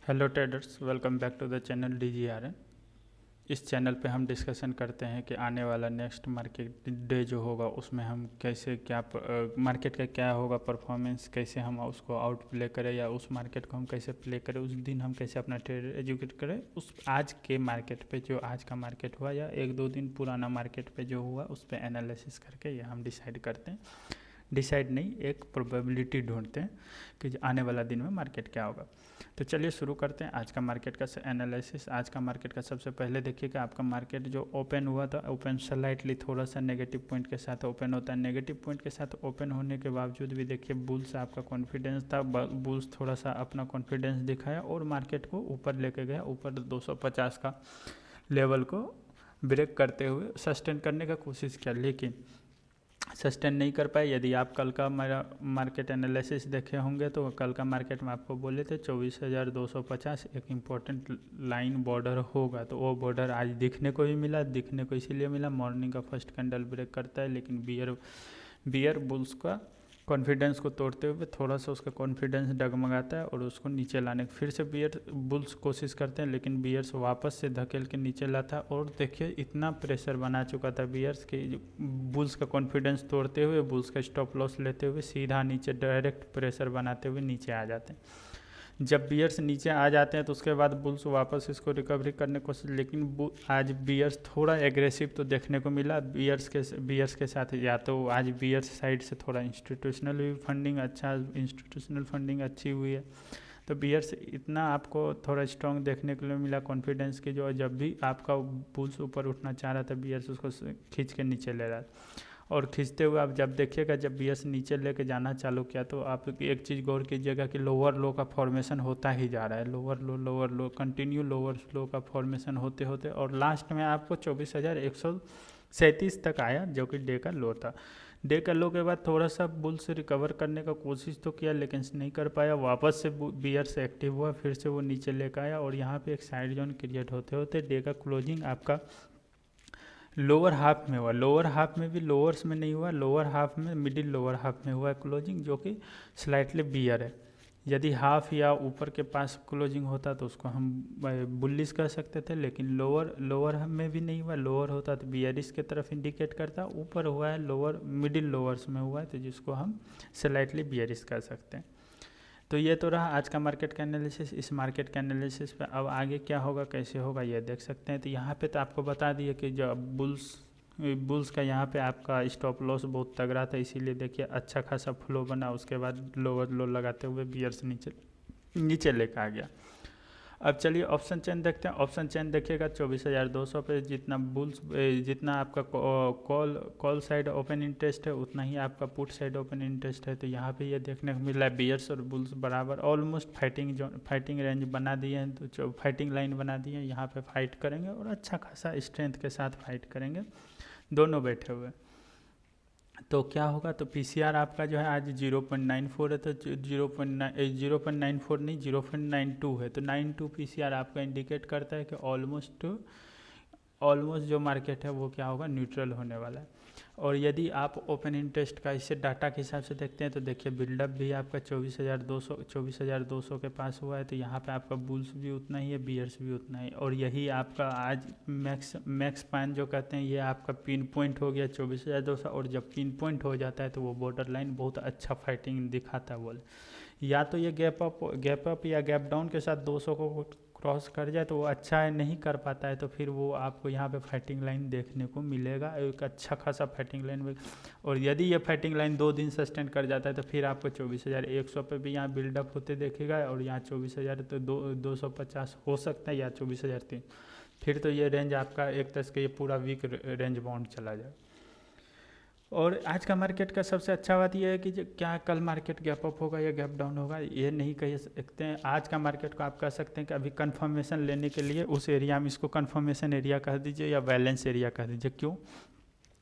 Hello traders, welcome back to the channel DGRN। इस channel पे हम डिस्कशन करते हैं कि आने वाला नेक्स्ट मार्केट डे जो होगा उसमें हम कैसे क्या मार्केट का क्या होगा परफॉर्मेंस, कैसे हम उसको आउट प्ले करें या उस मार्केट को हम कैसे प्ले करें, उस दिन हम कैसे अपना ट्रेड एजुकेट करें। उस आज के मार्केट पे जो आज का मार्केट हुआ या एक दो दिन पुराना मार्केट पे जो हुआ उस पर एनालिसिस करके ये हम डिसाइड करते हैं। डिसाइड नहीं, एक प्रोबेबिलिटी ढूंढते हैं कि आने वाला दिन में मार्केट क्या होगा। तो चलिए शुरू करते हैं आज का मार्केट का एनालिसिस। आज का मार्केट का सबसे पहले देखिए कि आपका मार्केट जो ओपन हुआ था, ओपन स्लाइटली थोड़ा सा नेगेटिव पॉइंट के साथ ओपन होता है। नेगेटिव पॉइंट के साथ ओपन होने के बावजूद भी देखिए बुल्स आपका कॉन्फिडेंस था, बुल्स थोड़ा सा अपना कॉन्फिडेंस दिखाया और मार्केट को ऊपर लेके गया, ऊपर 250 का लेवल को ब्रेक करते हुए सस्टेन करने का कोशिश किया, लेकिन सस्टेन नहीं कर पाए। यदि आप कल का मेरा मार्केट एनालिसिस देखे होंगे तो कल का मार्केट में आपको बोले थे 24,250 एक इम्पॉर्टेंट लाइन बॉर्डर होगा, तो वो बॉर्डर आज दिखने को ही मिला। दिखने को इसीलिए मिला, मॉर्निंग का फर्स्ट कैंडल ब्रेक करता है, लेकिन बियर बुल्स का कॉन्फिडेंस को तोड़ते हुए थोड़ा सा उसका कॉन्फिडेंस डगमगाता है और उसको नीचे लाने की फिर से बियर बुल्स कोशिश करते हैं, लेकिन बियर्स वापस से धकेल के नीचे लाता है। और देखिए इतना प्रेशर बना चुका था बियर्स के, बुल्स का कॉन्फिडेंस तोड़ते हुए, बुल्स का स्टॉप लॉस लेते हुए सीधा नीचे डायरेक्ट प्रेशर बनाते हुए नीचे आ जाते हैं। जब बियर्स नीचे आ जाते हैं तो उसके बाद बुल्स वापस इसको रिकवरी करने की कोशिश, लेकिन आज बियर्स थोड़ा एग्रेसिव तो देखने को मिला बियर्स के साथ। या तो आज बियर्स साइड से थोड़ा इंस्टीट्यूशनल फंडिंग अच्छी हुई है, तो बियर्स इतना आपको थोड़ा स्ट्रॉन्ग देखने को मिला कॉन्फिडेंस की, जो जब भी आपका बुल्स ऊपर उठना चाह रहा था बियर्स उसको खींच के नीचे ले रहा था। और खींचते हुए आप जब देखिएगा, जब बियर्स नीचे लेके जाना चालू किया तो आप एक चीज़ गौर कीजिएगा कि लोअर लो का फॉर्मेशन होता ही जा रहा है। लोअर लो कंटिन्यू लोअर लो का फॉर्मेशन होते होते और लास्ट में आपको 24,137 तक आया, जो कि डे का लो था। डे का लो के बाद थोड़ा सा बुल से रिकवर करने का कोशिश तो किया, लेकिन नहीं कर पाया। वापस से बियर्स एक्टिव हुआ, फिर से वो नीचे लेकर आया और यहाँ पे एक साइड जोन क्रिएट होते होते डे का क्लोजिंग आपका लोअर हाफ में हुआ। लोअर हाफ में भी लोअर्स में नहीं हुआ, लोअर हाफ में मिडिल लोअर हाफ में हुआ क्लोजिंग, जो कि स्लाइटली बियर है। यदि हाफ या ऊपर के पास क्लोजिंग होता तो उसको हम बुलिश कह सकते थे, लेकिन लोअर में भी नहीं हुआ। लोअर होता तो बियरिश की तरफ इंडिकेट करता, ऊपर हुआ है लोअर मिडिल लोअर्स में हुआ है, तो जिसको हम स्लाइटली बियरिश कह सकते हैं। तो ये तो रहा आज का मार्केट का एनालिसिस। इस मार्केट का एनालिसिस पे अब आगे क्या होगा, कैसे होगा, ये देख सकते हैं। तो यहाँ पे तो आपको बता दिए कि जो बुल्स का यहाँ पे आपका स्टॉप लॉस बहुत तगड़ा था, इसीलिए देखिए अच्छा खासा फ्लो बना। उसके बाद लोअर लो लगाते हुए बियर्स नीचे लेकर आ गया। अब चलिए ऑप्शन चेन देखते हैं। ऑप्शन चेन देखिएगा 24,200 पे जितना आपका कॉल साइड ओपन इंटरेस्ट है उतना ही आपका पुट साइड ओपन इंटरेस्ट है। तो यहाँ पे ये देखने को मिल रहा है बियर्स और बुल्स बराबर ऑलमोस्ट फाइटिंग रेंज बना दिए हैं, तो फाइटिंग लाइन बना दी है। यहाँ पे फाइट करेंगे और अच्छा खासा स्ट्रेंथ के साथ फाइट करेंगे, दोनों बैठे हुए। तो क्या होगा, तो पीसीआर आपका जो है आज 0.94 है, तो 0.94 नहीं 0.92 है। तो 92 पीसीआर आपका इंडिकेट करता है कि ऑलमोस्ट जो मार्केट है वो क्या होगा, न्यूट्रल होने वाला है। और यदि आप ओपन इंटरेस्ट का इससे डाटा के हिसाब से देखते हैं तो देखिए बिल्डअप भी आपका 24,200 के पास हुआ है। तो यहाँ पे आपका बुल्स भी उतना ही है, बियर्स भी उतना ही। और यही आपका आज मैक्स पान जो कहते हैं, ये आपका पिन पॉइंट हो गया 24,200। और जब पिन पॉइंट हो जाता है तो वो बॉर्डर लाइन बहुत अच्छा फाइटिंग दिखाता है। बोले या तो ये गैप अप या गैप डाउन के साथ 200 को क्रॉस कर जाए तो वो अच्छा है, नहीं कर पाता है तो फिर वो आपको यहाँ पे फाइटिंग लाइन देखने को मिलेगा, एक अच्छा खासा फाइटिंग लाइन में। और यदि ये फाइटिंग लाइन 2 दिन सस्टेन कर जाता है तो फिर आपको 24,100 पे भी यहाँ बिल्डअप होते देखेगा, और यहाँ 24,000 तो 250 हो सकता है या 24,003। फिर तो ये रेंज आपका एक तरह से ये पूरा वीक रेंज बाउंड चला जाए। और आज का मार्केट का सबसे अच्छा बात यह है कि क्या कल मार्केट गैप अप होगा या गैप डाउन होगा ये नहीं कह सकते हैं। आज का मार्केट को आप कह सकते हैं कि अभी कंफर्मेशन लेने के लिए उस एरिया में, इसको कंफर्मेशन एरिया कह दीजिए या बैलेंस एरिया कह दीजिए। क्यों?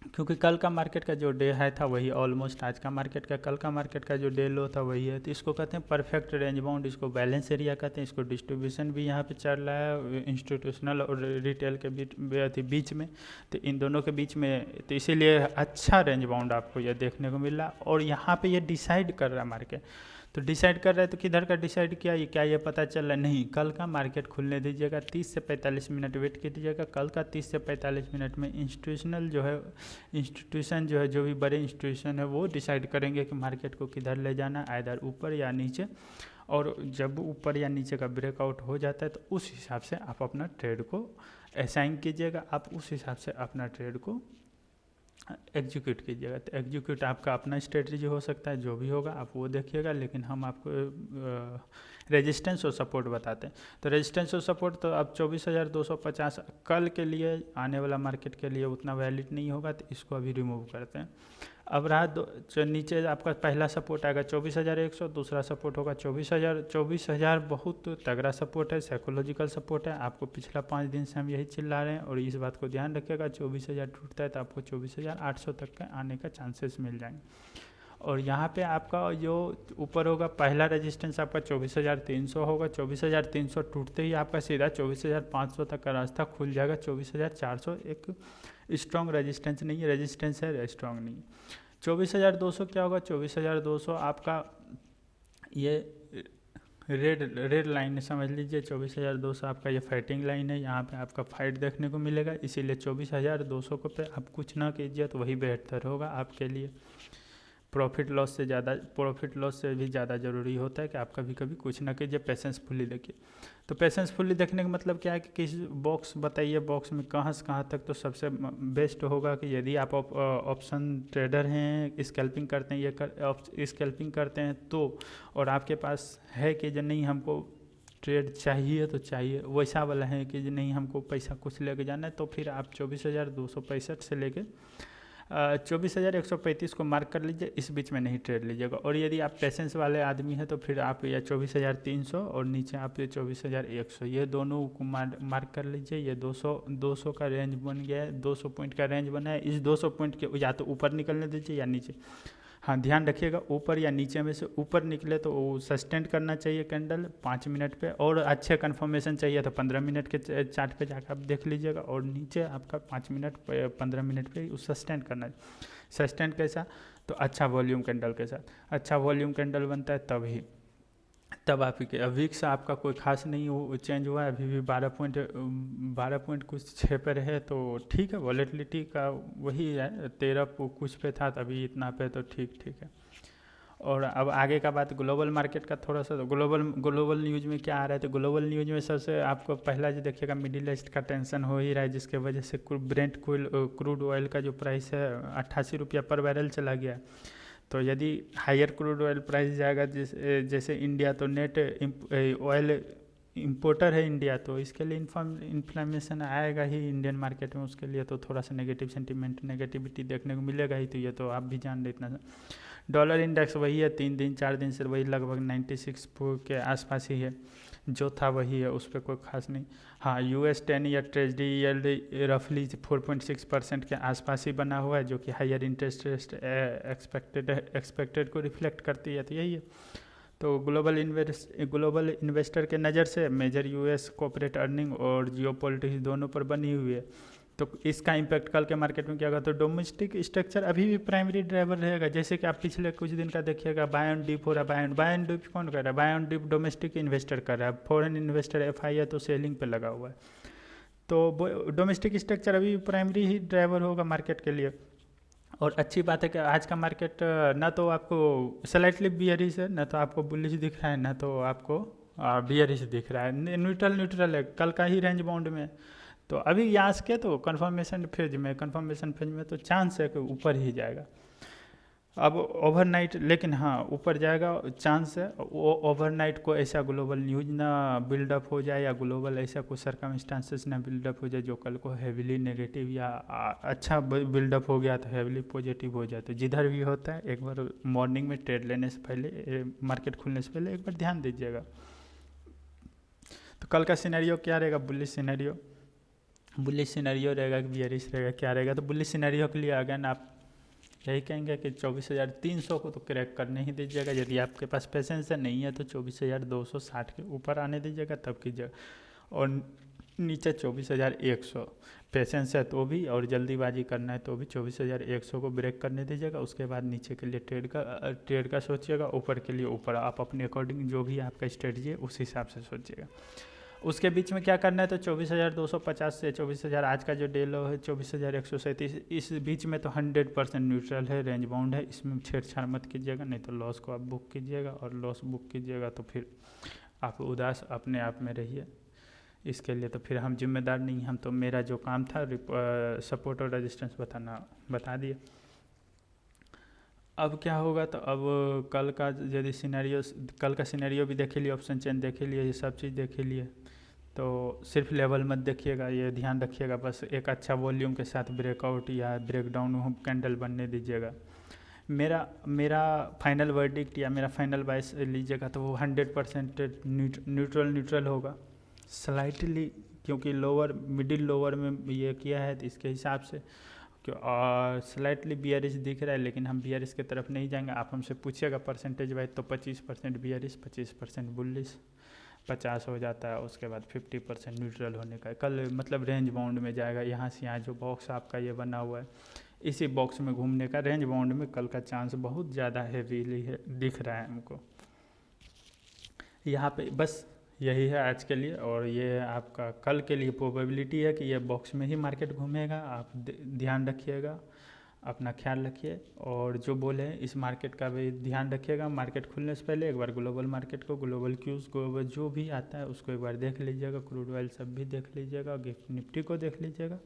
क्योंकि कल का मार्केट का जो डे हाई था वही ऑलमोस्ट आज का मार्केट का कल का मार्केट का जो डे लो था वही है। तो इसको कहते हैं परफेक्ट रेंज बाउंड, इसको बैलेंस एरिया कहते हैं। इसको डिस्ट्रीब्यूशन भी यहाँ पे चल रहा है इंस्टीट्यूशनल और रिटेल के बीच में, तो इन दोनों के बीच में, तो इसीलिए अच्छा रेंज बाउंड आपको ये देखने को मिल रहा। और यहाँ पर ये डिसाइड कर रहा है मार्केट। तो डिसाइड कर रहे हैं तो किधर का डिसाइड किया, ये क्या ये पता चल रहा है? नहीं, कल का मार्केट खुलने दीजिएगा, 30 से 45 मिनट वेट कीजिएगा। कल का 30 से 45 मिनट में इंस्टीट्यूशन जो है, जो भी बड़े इंस्टीट्यूशन है वो डिसाइड करेंगे कि मार्केट को किधर ले जाना है, आइदर ऊपर या नीचे। और जब ऊपर या नीचे का ब्रेकआउट हो जाता है तो उस हिसाब से आप अपना ट्रेड को असाइन कीजिएगा, आप उस हिसाब से अपना ट्रेड को एग्जीक्यूट कीजिएगा। तो एग्जीक्यूट आपका अपना स्ट्रेटजी हो सकता है, जो भी होगा आप वो देखिएगा, लेकिन हम आपको रेजिस्टेंस और सपोर्ट बताते हैं। तो रेजिस्टेंस और सपोर्ट तो अब 24,250 कल के लिए, आने वाला मार्केट के लिए उतना वैलिड नहीं होगा, तो इसको अभी रिमूव करते हैं। अब रहा जो नीचे आपका पहला सपोर्ट आएगा 24,100, दूसरा सपोर्ट होगा 24,000। 24,000 बहुत तगड़ा सपोर्ट है, साइकोलॉजिकल सपोर्ट है। आपको पिछला 5 दिन से हम यही चिल्ला रहे हैं, और इस बात को ध्यान रखिएगा, 24,000 टूटता है तो आपको 24,800 तक का आने का चांसेस मिल जाएंगे। और यहाँ पे आपका जो ऊपर होगा पहला रेजिस्टेंस आपका 24,300 होगा। 24,300 टूटते ही आपका सीधा 24,500 तक का रास्ता खुल जाएगा। 24,400 एक स्ट्रॉन्ग रेजिस्टेंस नहीं है, रेजिस्टेंस है, स्ट्रॉन्ग नहीं। 24,200 क्या होगा? 24,200 आपका ये रेड लाइन समझ लीजिए। 24,200 आपका ये फाइटिंग लाइन है, यहाँ पे आपका फाइट देखने को मिलेगा, इसीलिए 24,200 को पे आप कुछ ना कीजिए तो वही बेहतर होगा आपके लिए। प्रॉफिट लॉस से भी ज़्यादा ज़रूरी होता है कि आप कभी कभी कुछ ना कीजिए, पेशेंसफुली देखिए। तो पेशेंसफुली देखने का मतलब क्या है कि किस बॉक्स बताइए, बॉक्स में कहाँ से कहाँ तक। तो सबसे बेस्ट होगा कि यदि आप ऑप्शन ट्रेडर हैं, स्कैल्पिंग करते हैं, स्कैल्पिंग करते हैं तो, और आपके पास है कि जो नहीं हमको ट्रेड चाहिए तो चाहिए, वैसा वाला है कि जो नहीं हमको पैसा कुछ लेके जाना है, तो फिर आप 24,265 से लेके 24,135 को मार्क कर लीजिए, इस बीच में नहीं ट्रेड लीजिएगा। और यदि आप पेशेंस वाले आदमी हैं तो फिर आप या 24,300 और नीचे आप ये 24,100, ये दोनों को मार्क कर लीजिए। ये 200 का रेंज बन गया है, 200 पॉइंट का रेंज बना है। इस 200 पॉइंट के या तो ऊपर निकलने दीजिए या नीचे। हाँ, ध्यान रखिएगा, ऊपर या नीचे में से ऊपर निकले तो वो सस्टेंड करना चाहिए कैंडल 5 मिनट पे, और अच्छे कंफर्मेशन चाहिए तो 15 मिनट के चार्ट पे जाकर आप देख लीजिएगा। और नीचे आपका 5 मिनट 15 मिनट पे सस्टेंड करना है। सस्टेंड कैसा? तो अच्छा वॉल्यूम कैंडल के साथ, अच्छा वॉल्यूम कैंडल बनता है तब आप वीक्स आपका कोई खास नहीं हो चेंज हुआ है, अभी भी 12 पॉइंट कुछ 6 पे रहे तो ठीक है। वॉलेटिलिटी का वही है, 13 कुछ पे था, अभी इतना पे, तो ठीक है। और अब आगे का बात ग्लोबल मार्केट का थोड़ा सा। ग्लोबल न्यूज़ में क्या आ रहा है? तो ग्लोबल न्यूज़ में सबसे आपको पहला जो देखिएगा, मिडिल ईस्ट का टेंशन हो ही रहा है, जिसके वजह से ब्रेंट क्रूड ऑयल का जो प्राइस है 88 रुपया पर बैरल चला गया। तो यदि हायर क्रूड ऑयल प्राइस जाएगा, जैसे इंडिया तो नेट ऑयल इंपोर्टर है इंडिया, तो इसके लिए इन्फ्लेमेशन आएगा ही इंडियन मार्केट में, उसके लिए तो थोड़ा सा नेगेटिव सेंटीमेंट, नेगेटिविटी देखने को मिलेगा ही। तो ये तो आप भी जान रहे इतना। डॉलर इंडेक्स वही है, 4 दिन से वही लगभग 96 के आसपास ही है, जो था वही है, उस पर कोई खास नहीं। हाँ, US 10 ईयर ट्रेजरी यील्ड रफली 4.6% के आसपास ही बना हुआ है, जो कि हायर इंटरेस्ट रेट एक्सपेक्टेड को रिफ्लेक्ट करती है। तो यही है। तो ग्लोबल इन्वेस्टर के नज़र से मेजर US कॉर्पोरेट अर्निंग और जियोपॉलिटिक्स दोनों पर बनी हुई है। तो इसका इम्पैक्ट कल के मार्केट में क्या होगा? तो डोमेस्टिक स्ट्रक्चर अभी भी प्राइमरी ड्राइवर रहेगा। जैसे कि आप पिछले कुछ दिन का देखिएगा, बाय ऑन डिप हो रहा है। बाय ऑन डिप कौन कर रहा है? Buy on dip domestic investor कर रहा है, फॉरेन इन्वेस्टर FI है तो सेलिंग पे लगा हुआ है। तो डोमेस्टिक स्ट्रक्चर अभी प्राइमरी ही ड्राइवर होगा मार्केट के लिए। और अच्छी बात है कि आज का मार्केट ना तो आपको स्लाइटली बियरिश है, ना तो आपको बुलिश दिख रहा है, ना तो आपको बियरिश दिख रहा है, न्यूट्रल है, कल का ही रेंज बाउंड में। तो अभी यहाँ के तो कन्फर्मेशन फेज में तो चांस है कि ऊपर ही जाएगा। अब ओवरनाइट, लेकिन हाँ ऊपर जाएगा चांस है। ओवरनाइट को ऐसा ग्लोबल न्यूज ना बिल्डअप हो जाए, या ग्लोबल ऐसा कुछ सर्कमस्टांसेस ना बिल्डअप हो जाए जो कल को हैविली नेगेटिव या अच्छा बिल्डअप हो गया तो हैविली पॉजिटिव हो जाए। तो जिधर भी होता है एक बार मॉर्निंग में ट्रेड लेने से पहले, मार्केट खुलने से पहले एक बार ध्यान दीजिएगा। तो कल का सिनेरियो क्या रहेगा? बुलिश सिनेरियो रहेगा कि बियरिश रहेगा, क्या रहेगा? तो बुलिश सिनेरियो के लिए अगेन आप यही कहेंगे कि 24,300 को तो क्रैक करने ही दीजिएगा। यदि आपके पास पेशेंस है, नहीं है तो 24,260 के ऊपर आने दीजिएगा, तब कीजिएगा। और नीचे 24,100। पेशेंस है तो भी, और जल्दीबाजी करना है तो भी 24,100 को ब्रेक करने दीजिएगा। उसके बाद नीचे के लिए ट्रेड का सोचिएगा, ऊपर के लिए ऊपर। आप अपने अकॉर्डिंग जो भी आपका स्ट्रेटजी है उस हिसाब से सोचिएगा। उसके बीच में क्या करना है, तो 24,250 से 24,000, आज का जो डे लो है 24,137, इस बीच में तो 100% न्यूट्रल है, रेंज बाउंड है। इसमें छेड़छाड़ मत कीजिएगा, नहीं तो लॉस को आप बुक कीजिएगा, और लॉस बुक कीजिएगा तो फिर आप उदास अपने आप में रहिए। इसके लिए तो फिर हम जिम्मेदार नहीं, हम तो, मेरा जो काम था सपोर्ट और रेजिस्टेंस बता दिया। अब क्या होगा, तो अब कल का यदि कल का सिनेरियो भी देख लिए, ऑप्शन चेन देख लिए, ये सब चीज़ देख लिए, तो सिर्फ लेवल मत देखिएगा, ये ध्यान रखिएगा, बस एक अच्छा वॉल्यूम के साथ ब्रेकआउट या ब्रेकडाउन कैंडल बनने दीजिएगा। मेरा फाइनल वर्डिक्ट या मेरा फाइनल बाइस लीजिएगा तो वो 100% न्यूट्रल होगा। स्लाइटली, क्योंकि मिडिल लोअर में ये किया है तो इसके हिसाब से स्लाइटली बियरिश दिख रहा है, लेकिन हम बियरिश की तरफ नहीं जाएंगे। आप हमसे पूछिएगा परसेंटेज वाइज, तो 25% बियरिश, 25% बुलिश, 50 हो जाता है। उसके बाद 50% न्यूट्रल होने का कल, मतलब रेंज बाउंड में जाएगा। यहाँ से यहाँ जो बॉक्स आपका ये बना हुआ है, इसी बॉक्स में घूमने का, रेंज बाउंड में कल का चांस बहुत ज़्यादा हैवीली दिख रहा है हमको यहाँ पे। बस यही है आज के लिए, और ये आपका कल के लिए प्रोबेबिलिटी है कि ये बॉक्स में ही मार्केट घूमेगा। आप ध्यान रखिएगा, अपना ख्याल रखिए, और जो बोले हैं इस मार्केट का भी ध्यान रखिएगा। मार्केट खुलने से पहले एक बार ग्लोबल मार्केट को, ग्लोबल क्यूज़ को, जो भी आता है उसको एक बार देख लीजिएगा। क्रूड ऑयल सब भी देख लीजिएगा, गिफ्ट निफ्टी को देख लीजिएगा।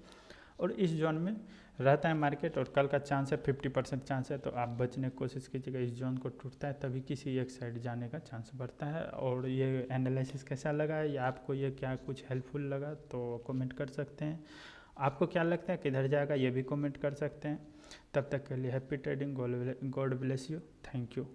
और इस जोन में रहता है मार्केट, और कल का चांस है 50% चांस है, तो आप बचने की कोशिश कीजिएगा। इस जोन को टूटता है तभी किसी एक साइड जाने का चांस बढ़ता है। और ये एनालिसिस कैसा लगा है, या आपको ये क्या कुछ हेल्पफुल लगा, तो कमेंट कर सकते हैं। आपको क्या लगता है किधर जाएगा, ये भी कमेंट कर सकते हैं। तब तक के लिए happy trading, God bless you, thank you.